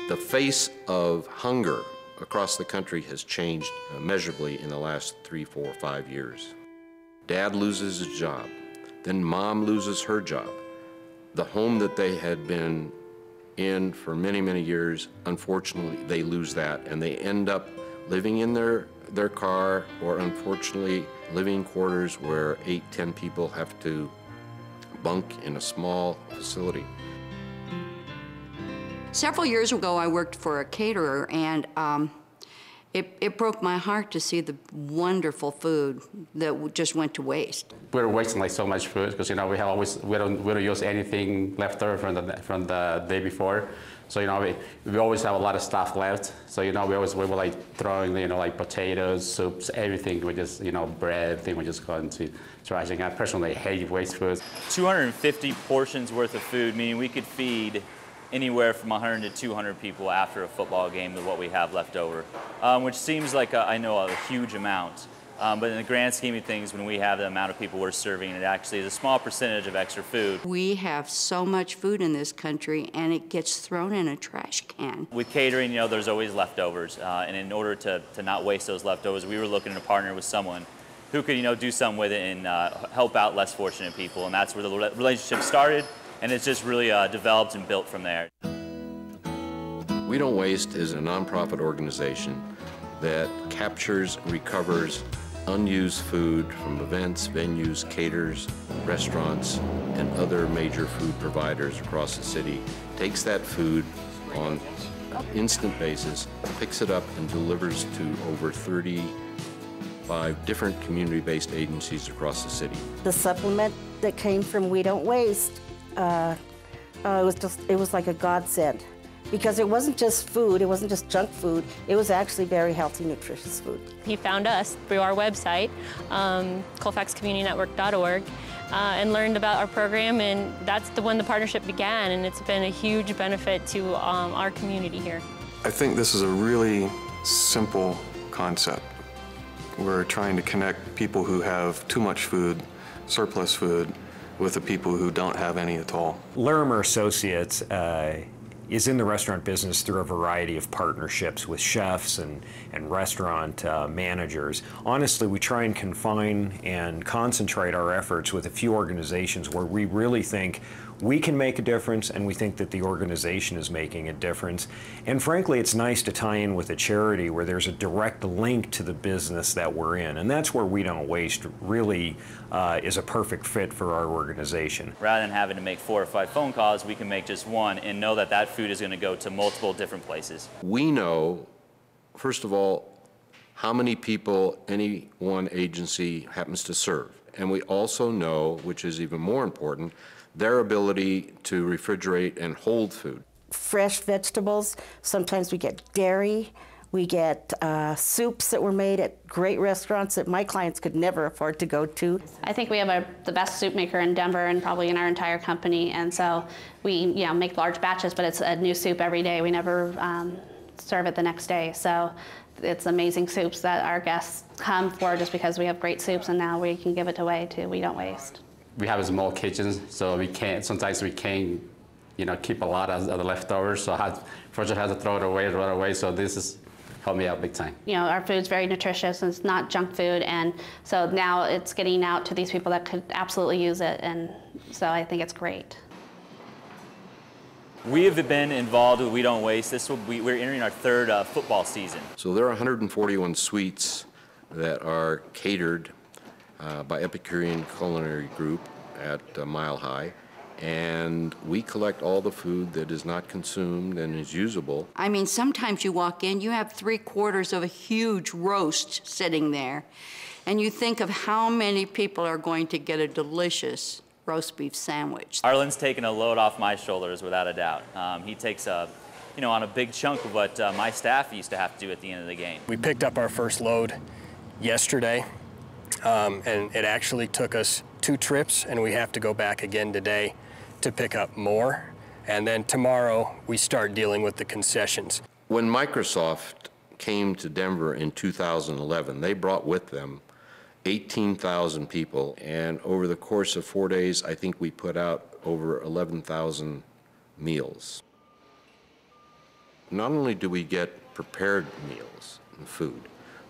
The face of hunger across the country has changed measurably in the last 3, 4, 5 years. Dad loses his job, then mom loses her job. The home that they had been in for many, many years, unfortunately, they lose that, and they end up living in their car, or unfortunately, living quarters where 8, 10 people have to bunk in a small facility. Several years ago, I worked for a caterer, and it broke my heart to see the wonderful food that just went to waste. We're wasting like so much food because, you know, we don't use anything left over from the day before. So, you know, we always have a lot of stuff left. So, you know, we were like throwing, you know, like potatoes, soups, everything. We just, you know, bread, everything we just go into trash. I personally hate waste food. 250 portions worth of food, meaning we could feed anywhere from 100 to 200 people after a football game with what we have left over, which seems like, I know, a huge amount. But in the grand scheme of things, when we have the amount of people we're serving, it actually is a small percentage of extra food. We have so much food in this country, and it gets thrown in a trash can. With catering, you know, there's always leftovers. And in order to not waste those leftovers, we were looking to partner with someone who could, you know, do something with it and help out less fortunate people. And that's where the relationship started. And it's just really developed and built from there. We Don't Waste is a nonprofit organization that captures and recovers unused food from events, venues, caterers, restaurants, and other major food providers across the city, takes that food on an instant basis, picks it up and delivers to over 35 different community-based agencies across the city. The supplement that came from We Don't Waste, it was like a godsend, because it wasn't just food, it wasn't just junk food, it was actually very healthy, nutritious food. He found us through our website, colfaxcommunitynetwork.org, and learned about our program, and that's when the partnership began, and it's been a huge benefit to our community here. I think this is a really simple concept. We're trying to connect people who have too much food, surplus food, with the people who don't have any at all. Larimer Associates is in the restaurant business through a variety of partnerships with chefs and restaurant managers. Honestly, we try and confine and concentrate our efforts with a few organizations where we really think we can make a difference, and we think that the organization is making a difference. And frankly, it's nice to tie in with a charity where there's a direct link to the business that we're in. And that's where We Don't Waste really is a perfect fit for our organization. Rather than having to make 4 or 5 phone calls, we can make just one and know that that food is going to go to multiple different places. We know, first of all, how many people any one agency happens to serve. And we also know, which is even more important, their ability to refrigerate and hold food. Fresh vegetables, sometimes we get dairy, we get soups that were made at great restaurants that my clients could never afford to go to. I think we have the best soup maker in Denver and probably in our entire company, and so we make large batches, but it's a new soup every day. We never serve it the next day, so it's amazing soups that our guests come for just because we have great soups, and now we can give it away to We Don't Waste. We have a small kitchen, so sometimes we can't, you know, keep a lot of the leftovers, so first I had to throw it away right away, so this has helped me out big time. You know, our food's very nutritious, and it's not junk food, and so now it's getting out to these people that could absolutely use it, and so I think it's great. We have been involved with We Don't Waste. We're entering our 3rd football season. So there are 141 suites that are catered by Epicurean Culinary Group at Mile High, and we collect all the food that is not consumed and is usable. I mean, sometimes you walk in, you have 3/4 of a huge roast sitting there, and you think of how many people are going to get a delicious roast beef sandwich. Arlen's taken a load off my shoulders without a doubt. He takes on a big chunk of what my staff used to have to do at the end of the game. We picked up our first load yesterday, and it actually took us 2 trips, and we have to go back again today to pick up more. And then tomorrow we start dealing with the concessions. When Microsoft came to Denver in 2011, they brought with them 18,000 people, and over the course of 4 days, I think we put out over 11,000 meals. Not only do we get prepared meals and food,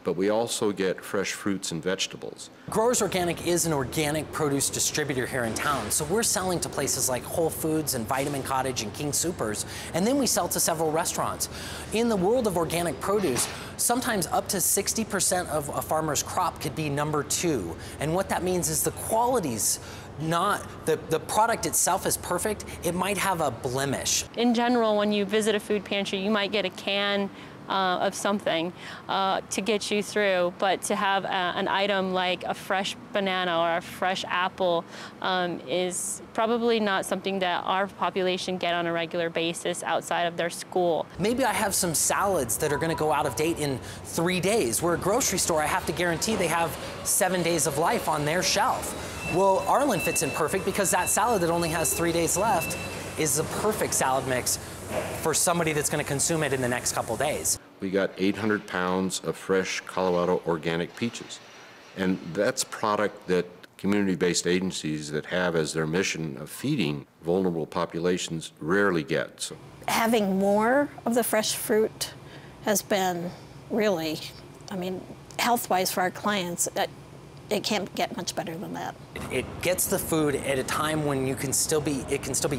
but we also get fresh fruits and vegetables. Growers Organic is an organic produce distributor here in town, so we're selling to places like Whole Foods and Vitamin Cottage and King Soopers, and then we sell to several restaurants. In the world of organic produce, sometimes up to 60% of a farmer's crop could be number 2, and what that means is the quality's not, the product itself is perfect, it might have a blemish. In general, when you visit a food pantry, you might get a can of something to get you through, but to have an item like a fresh banana or a fresh apple is probably not something that our population get on a regular basis outside of their school. Maybe I have some salads that are going to go out of date in 3 days, where a grocery store I have to guarantee they have 7 days of life on their shelf. Well, Arlen fits in perfect because that salad that only has 3 days left is the perfect salad mix for somebody that's going to consume it in the next couple days. We got 800 pounds of fresh Colorado organic peaches. And that's product that community-based agencies that have as their mission of feeding vulnerable populations rarely get. So having more of the fresh fruit has been really, I mean, health-wise for our clients, it can't get much better than that. It gets the food at a time when it can still be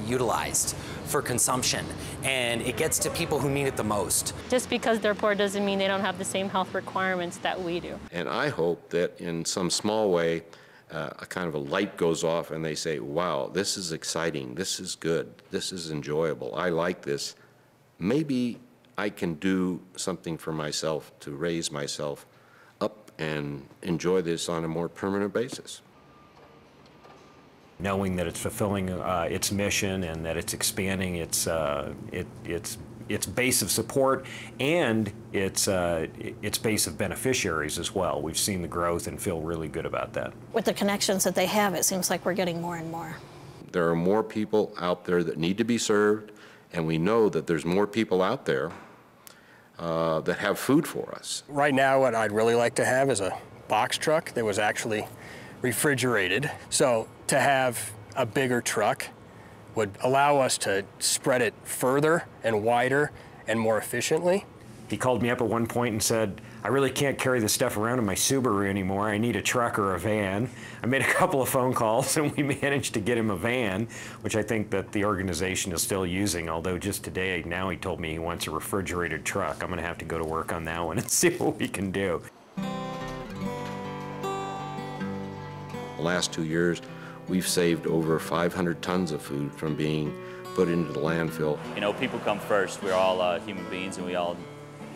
utilized for consumption, and it gets to people who need it the most. Just because they're poor doesn't mean they don't have the same health requirements that we do. And I hope that in some small way, a kind of a light goes off and they say, wow, this is exciting, this is good, this is enjoyable, I like this. Maybe I can do something for myself to raise myself up and enjoy this on a more permanent basis. Knowing that it's fulfilling its mission and that it's expanding its base of support and its base of beneficiaries as well. We've seen the growth and feel really good about that. With the connections that they have, it seems like we're getting more and more. There are more people out there that need to be served, and we know that there's more people out there that have food for us. Right now, what I'd really like to have is a box truck that was actually refrigerated. So to have a bigger truck would allow us to spread it further and wider and more efficiently. He called me up at one point and said, I really can't carry this stuff around in my Subaru anymore. I need a truck or a van. I made a couple of phone calls and we managed to get him a van, which I think that the organization is still using, although just today, now he told me he wants a refrigerated truck. I'm gonna have to go to work on that one and see what we can do. The last 2 years, we've saved over 500 tons of food from being put into the landfill. You know, people come first. We're all human beings and we all,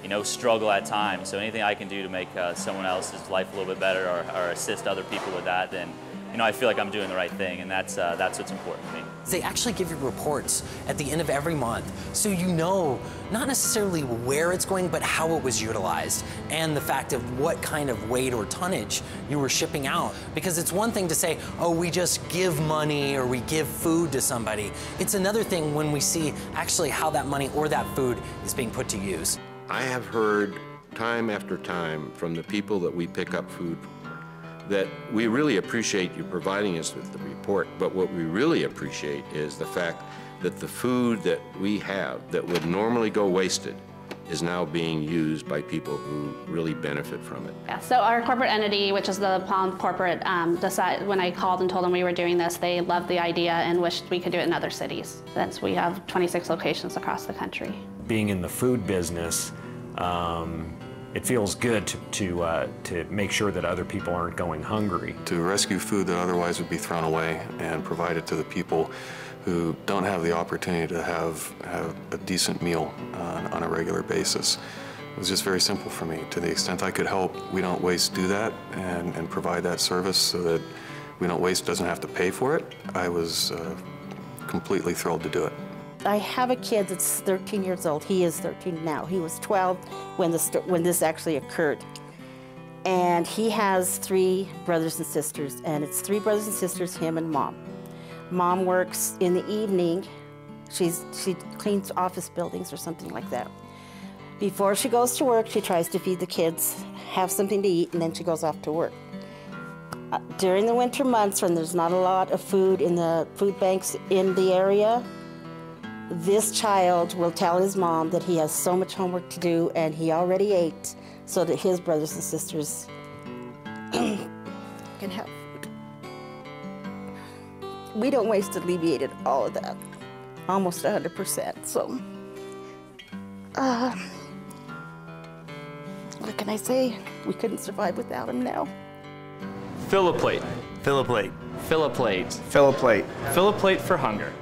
you know, struggle at times. So anything I can do to make someone else's life a little bit better or assist other people with that, then, you know, I feel like I'm doing the right thing, and that's what's important to me. They actually give you reports at the end of every month, so you know not necessarily where it's going, but how it was utilized, and the fact of what kind of weight or tonnage you were shipping out. Because it's one thing to say, oh, we just give money or we give food to somebody. It's another thing when we see actually how that money or that food is being put to use. I have heard time after time from the people that we pick up food for that we really appreciate you providing us with the report, but what we really appreciate is the fact that the food that we have that would normally go wasted is now being used by people who really benefit from it. Yeah, so our corporate entity, which is the Palm Corporate, when I called and told them we were doing this, they loved the idea and wished we could do it in other cities, since we have 26 locations across the country. Being in the food business, it feels good to make sure that other people aren't going hungry. To rescue food that otherwise would be thrown away and provide it to the people who don't have the opportunity to have a decent meal on a regular basis. It was just very simple for me. To the extent I could help We Don't Waste do that and provide that service so that We Don't Waste doesn't have to pay for it, I was completely thrilled to do it. I have a kid that's 13 years old. He is 13 now. He was 12 when this actually occurred. And he has 3 brothers and sisters, and it's 3 brothers and sisters, him and Mom. Mom works in the evening. She cleans office buildings or something like that. Before she goes to work, she tries to feed the kids, have something to eat, and then she goes off to work. During the winter months when there's not a lot of food in the food banks in the area, This child will tell his mom that he has so much homework to do and he already ate so that his brothers and sisters can have food. We Don't Waste alleviated all of that, almost 100%. So, what can I say? We couldn't survive without him now. Fill a plate. Fill a plate. Fill a plate. Fill a plate. Fill a plate for hunger.